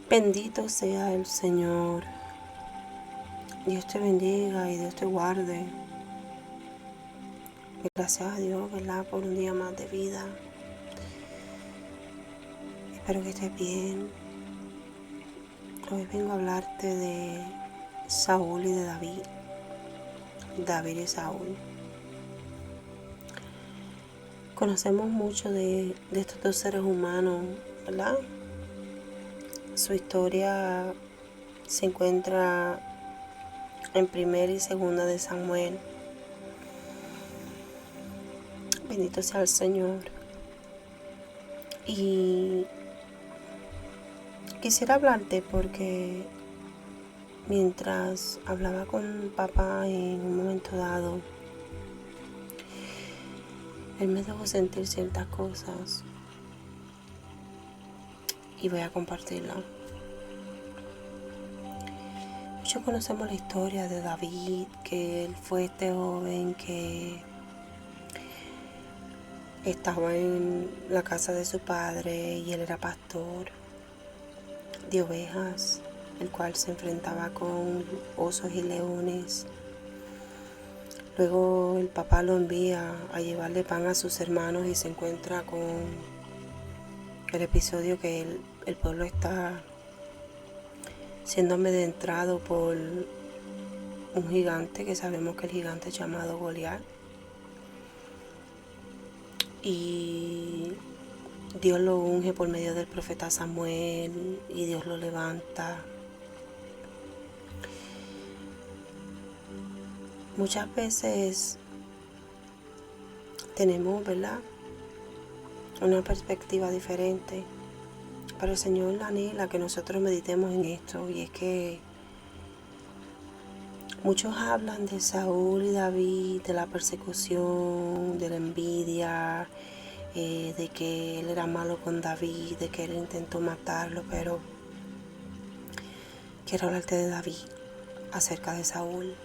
Bendito sea el Señor. Dios te bendiga y Dios te guarde. Gracias a Dios, ¿verdad? Por un día más de vida. Espero que estés bien. Hoy vengo a hablarte de Saúl y de David. David y Saúl. Conocemos mucho de estos dos seres humanos, ¿verdad? Su historia se encuentra en Primera y Segunda de Samuel. Bendito sea el Señor. Y quisiera hablarte porque mientras hablaba con papá en un momento dado, él me dejó sentir ciertas cosas y voy a compartirla. Muchos conocemos la historia de David, que él fue este joven que estaba en la casa de su padre y él era pastor de ovejas, el cual se enfrentaba con osos y leones. Luego el papá lo envía a llevarle pan a sus hermanos y se encuentra con el episodio que el pueblo está siendo amedrentado por un gigante, que sabemos que el gigante es llamado Goliat. Y Dios lo unge por medio del profeta Samuel y Dios lo levanta. Muchas veces tenemos, ¿verdad?, una perspectiva diferente, pero el Señor anhela que nosotros meditemos en esto, y es que muchos hablan de Saúl y David, de la persecución, de la envidia, de que él era malo con David, de que él intentó matarlo, pero quiero hablarte de David, acerca de Saúl.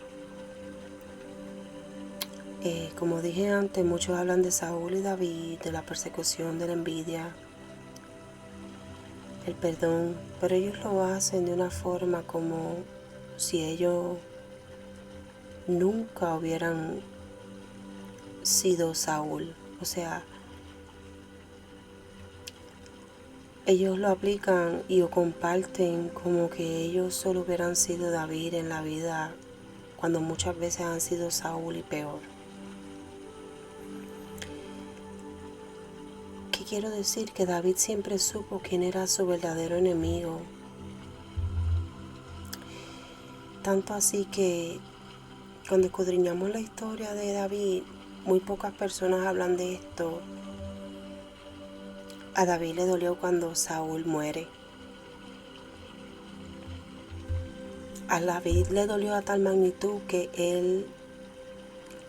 Como dije antes, muchos hablan de Saúl y David, de la persecución, de la envidia, el perdón, pero ellos lo hacen de una forma como si ellos nunca hubieran sido Saúl. O sea, ellos lo aplican y lo comparten como que ellos solo hubieran sido David en la vida, cuando muchas veces han sido Saúl y peor. ¿Qué quiero decir? Que David siempre supo quién era su verdadero enemigo. Tanto así que cuando escudriñamos la historia de David, muy pocas personas hablan de esto. A David le dolió cuando Saúl muere. A David le dolió a tal magnitud que él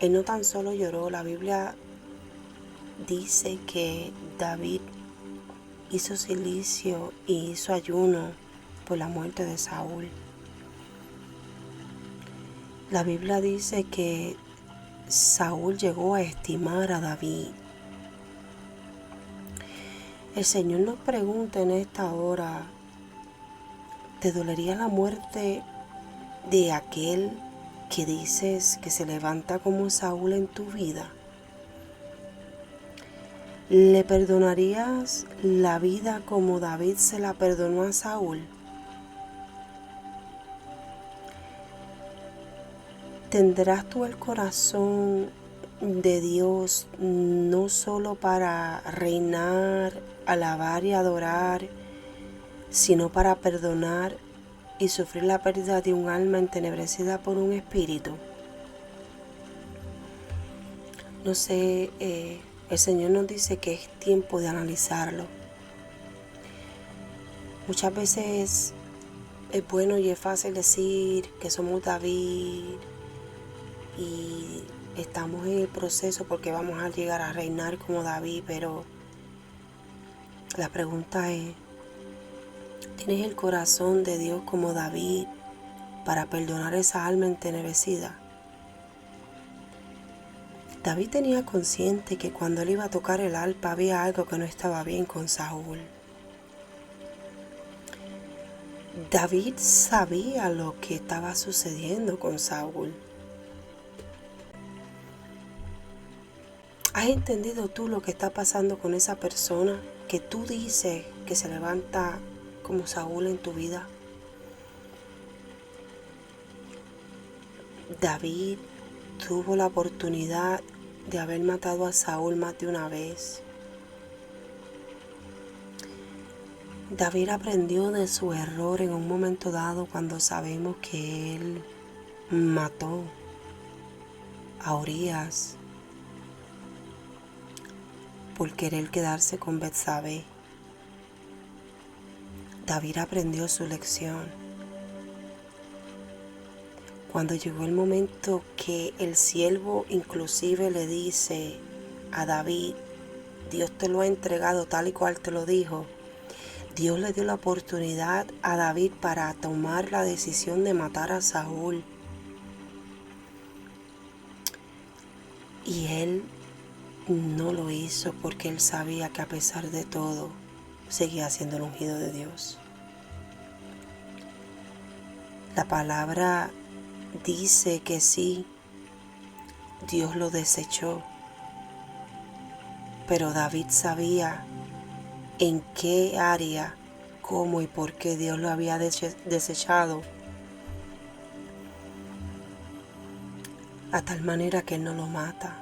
no tan solo lloró. La Biblia dice que David hizo silicio y hizo ayuno por la muerte de Saúl. La Biblia dice que Saúl llegó a estimar a David. El Señor nos pregunta en esta hora: ¿te dolería la muerte de aquel que dices que se levanta como Saúl en tu vida? ¿Le perdonarías la vida como David se la perdonó a Saúl? ¿Tendrás tú el corazón de Dios no solo para reinar, alabar y adorar, sino para perdonar y sufrir la pérdida de un alma entenebrecida por un espíritu? No sé, el Señor nos dice que es tiempo de analizarlo. Muchas veces es bueno y es fácil decir que somos David y estamos en el proceso porque vamos a llegar a reinar como David, pero la pregunta es: ¿tienes el corazón de Dios como David para perdonar esa alma entenebrecida? David tenía consciente que cuando él iba a tocar el arpa había algo que no estaba bien con Saúl. David sabía lo que estaba sucediendo con Saúl. ¿Has entendido tú lo que está pasando con esa persona que tú dices que se levanta como Saúl en tu vida? David tuvo la oportunidad de haber matado a Saúl más de una vez. David aprendió de su error en un momento dado cuando sabemos que él mató a Urías por querer quedarse con Betsabé. David aprendió su lección. Cuando llegó el momento que el siervo inclusive le dice a David, Dios te lo ha entregado tal y cual te lo dijo, Dios le dio la oportunidad a David para tomar la decisión de matar a Saúl. Y él no lo hizo porque él sabía que a pesar de todo, seguía siendo el ungido de Dios. La palabra dice que sí, Dios lo desechó, pero David sabía en qué área, cómo y por qué Dios lo había desechado, a tal manera que él no lo mata.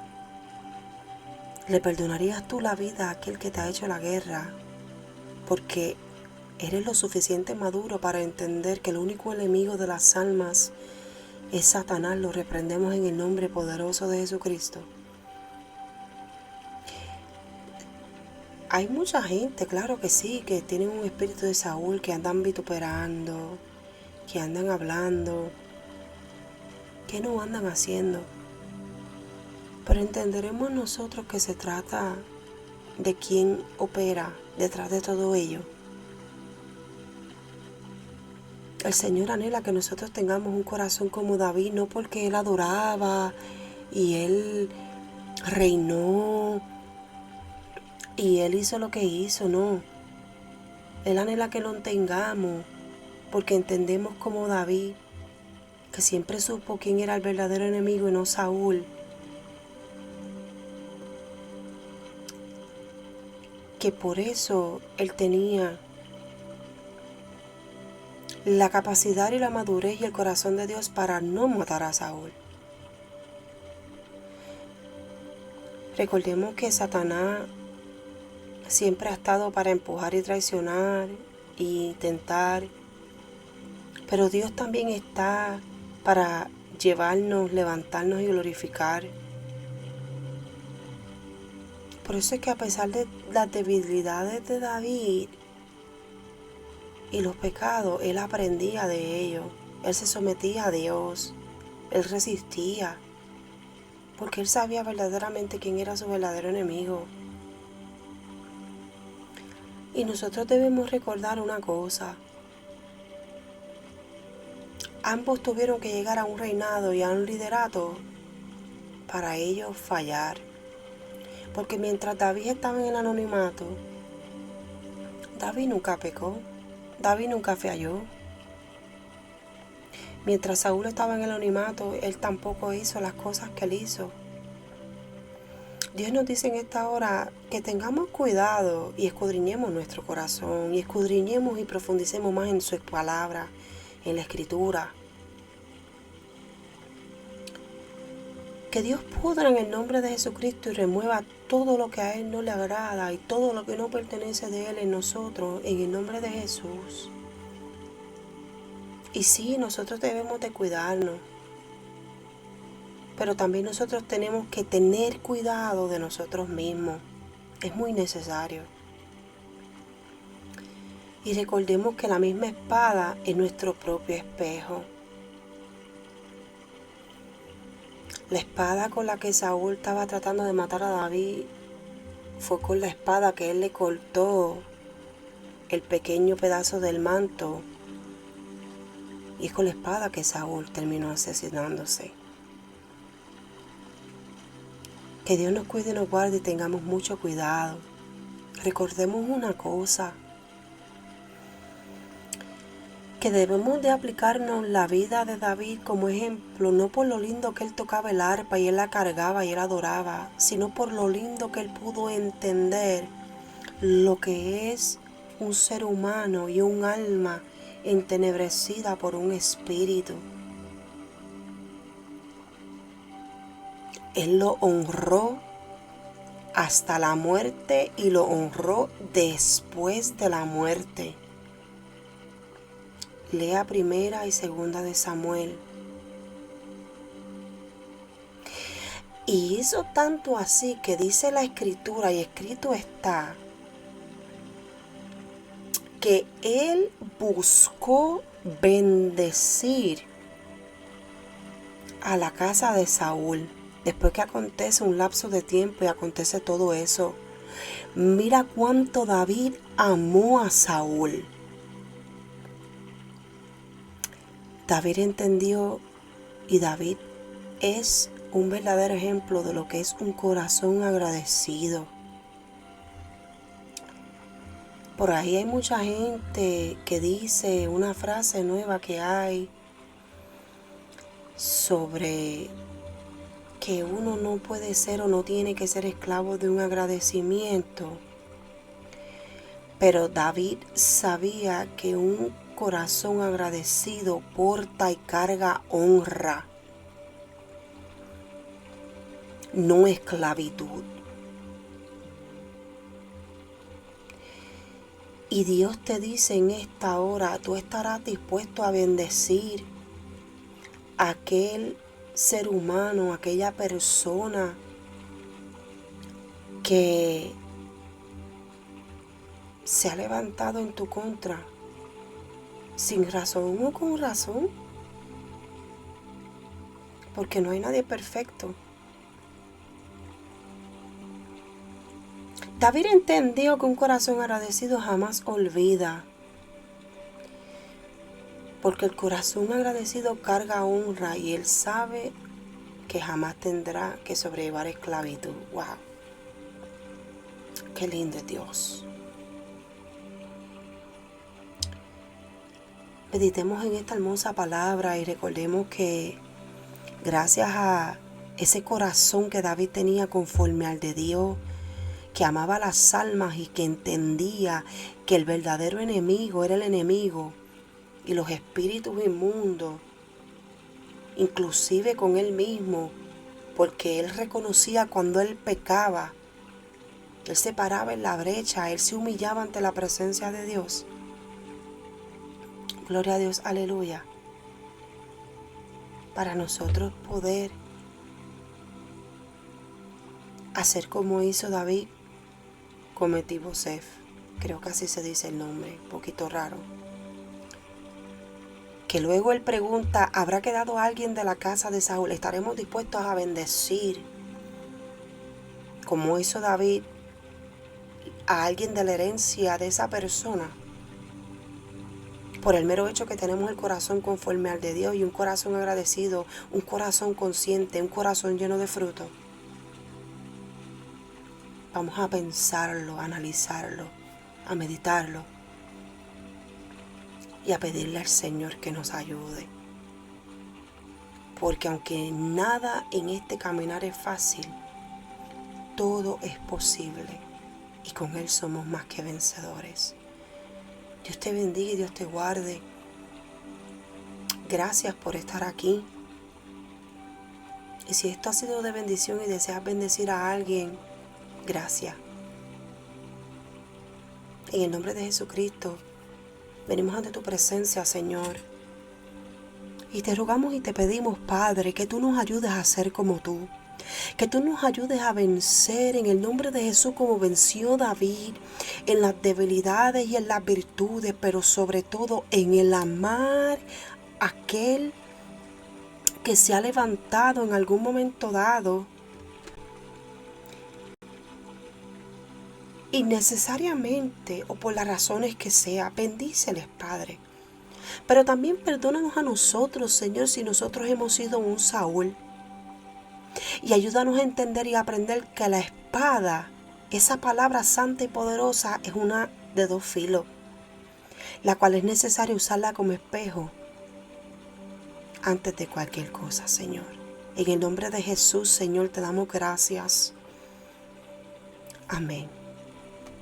¿Le perdonarías tú la vida a aquel que te ha hecho la guerra? Porque eres lo suficiente maduro para entender que el único enemigo de las almas es Satanás. Lo reprendemos en el nombre poderoso de Jesucristo. Hay mucha gente, claro que sí, que tienen un espíritu de Saúl, que andan vituperando, que andan hablando, que no andan haciendo. Pero entenderemos nosotros que se trata de quién opera detrás de todo ello. El Señor anhela que nosotros tengamos un corazón como David, no porque Él adoraba y Él reinó y Él hizo lo que hizo, no. Él anhela que lo tengamos porque entendemos como David, que siempre supo quién era el verdadero enemigo y no Saúl, que por eso él tenía la capacidad y la madurez y el corazón de Dios para no matar a Saúl. Recordemos que Satanás siempre ha estado para empujar y traicionar y tentar, pero Dios también está para llevarnos, levantarnos y glorificar. Por eso es que a pesar de las debilidades de David y los pecados, él aprendía de ellos. Él se sometía a Dios. Él resistía. Porque él sabía verdaderamente quién era su verdadero enemigo. Y nosotros debemos recordar una cosa. Ambos tuvieron que llegar a un reinado y a un liderato para ellos fallar. Porque mientras David estaba en el anonimato, David nunca pecó, David nunca falló. Mientras Saúl estaba en el anonimato, él tampoco hizo las cosas que él hizo. Dios nos dice en esta hora que tengamos cuidado y escudriñemos nuestro corazón, y escudriñemos y profundicemos más en su palabra, en la escritura. Que Dios pudra en el nombre de Jesucristo y remueva todo lo que a Él no le agrada y todo lo que no pertenece de Él en nosotros, en el nombre de Jesús. Y sí, nosotros debemos de cuidarnos, pero también nosotros tenemos que tener cuidado de nosotros mismos. Es muy necesario. Y recordemos que la misma espada es nuestro propio espejo. La espada con la que Saúl estaba tratando de matar a David fue con la espada que él le cortó el pequeño pedazo del manto, y es con la espada que Saúl terminó asesinándose. Que Dios nos cuide y nos guarde y tengamos mucho cuidado. Recordemos una cosa, que debemos de aplicarnos la vida de David como ejemplo, no por lo lindo que él tocaba el arpa y él la cargaba y él adoraba, sino por lo lindo que él pudo entender lo que es un ser humano y un alma entenebrecida por un espíritu. Él lo honró hasta la muerte y lo honró después de la muerte. Lea primera y segunda de Samuel. Y hizo tanto así que dice la escritura, y escrito está, que él buscó bendecir a la casa de Saúl. Después que acontece un lapso de tiempo y acontece todo eso, mira cuánto David amó a Saúl. David entendió, y David es un verdadero ejemplo de lo que es un corazón agradecido. Por ahí hay mucha gente que dice una frase nueva que hay sobre que uno no puede ser o no tiene que ser esclavo de un agradecimiento. Pero David sabía que un corazón agradecido porta y carga honra, no esclavitud. Y Dios te dice en esta hora, tú estarás dispuesto a bendecir a aquel ser humano, aquella persona que se ha levantado en tu contra, sin razón o con razón, porque no hay nadie perfecto. David entendió que un corazón agradecido jamás olvida, porque el corazón agradecido carga honra y él sabe que jamás tendrá que sobrellevar esclavitud. ¡Wow! ¡Qué lindo es Dios! Meditemos en esta hermosa palabra y recordemos que gracias a ese corazón que David tenía conforme al de Dios, que amaba las almas y que entendía que el verdadero enemigo era el enemigo y los espíritus inmundos, inclusive con él mismo, porque él reconocía cuando él pecaba, él se paraba en la brecha, él se humillaba ante la presencia de Dios. Gloria a Dios, aleluya. Para nosotros poder hacer como hizo David con Mefiboseth, creo que así se dice el nombre, un poquito raro. Que luego él pregunta, ¿habrá quedado alguien de la casa de Saúl? ¿Estaremos dispuestos a bendecir, como hizo David, a alguien de la herencia de esa persona? Por el mero hecho que tenemos el corazón conforme al de Dios y un corazón agradecido, un corazón consciente, un corazón lleno de fruto. Vamos a pensarlo, a analizarlo, a meditarlo y a pedirle al Señor que nos ayude. Porque aunque nada en este caminar es fácil, todo es posible y con Él somos más que vencedores. Dios te bendiga y Dios te guarde. Gracias por estar aquí. Y si esto ha sido de bendición y deseas bendecir a alguien, gracias. En el nombre de Jesucristo, venimos ante tu presencia, Señor. Y te rogamos y te pedimos, Padre, que tú nos ayudes a ser como tú. Que tú nos ayudes a vencer en el nombre de Jesús como venció David, en las debilidades y en las virtudes, pero sobre todo en el amar a aquel que se ha levantado en algún momento dado innecesariamente o por las razones que sea. Bendíceles, Padre. Pero también perdónanos a nosotros, Señor, si nosotros hemos sido un Saúl. Y ayúdanos a entender y a aprender que la espada, esa palabra santa y poderosa, es una de dos filos. la cual es necesario usarla como espejo antes de cualquier cosa, Señor. En el nombre de Jesús, Señor, te damos gracias. Amén.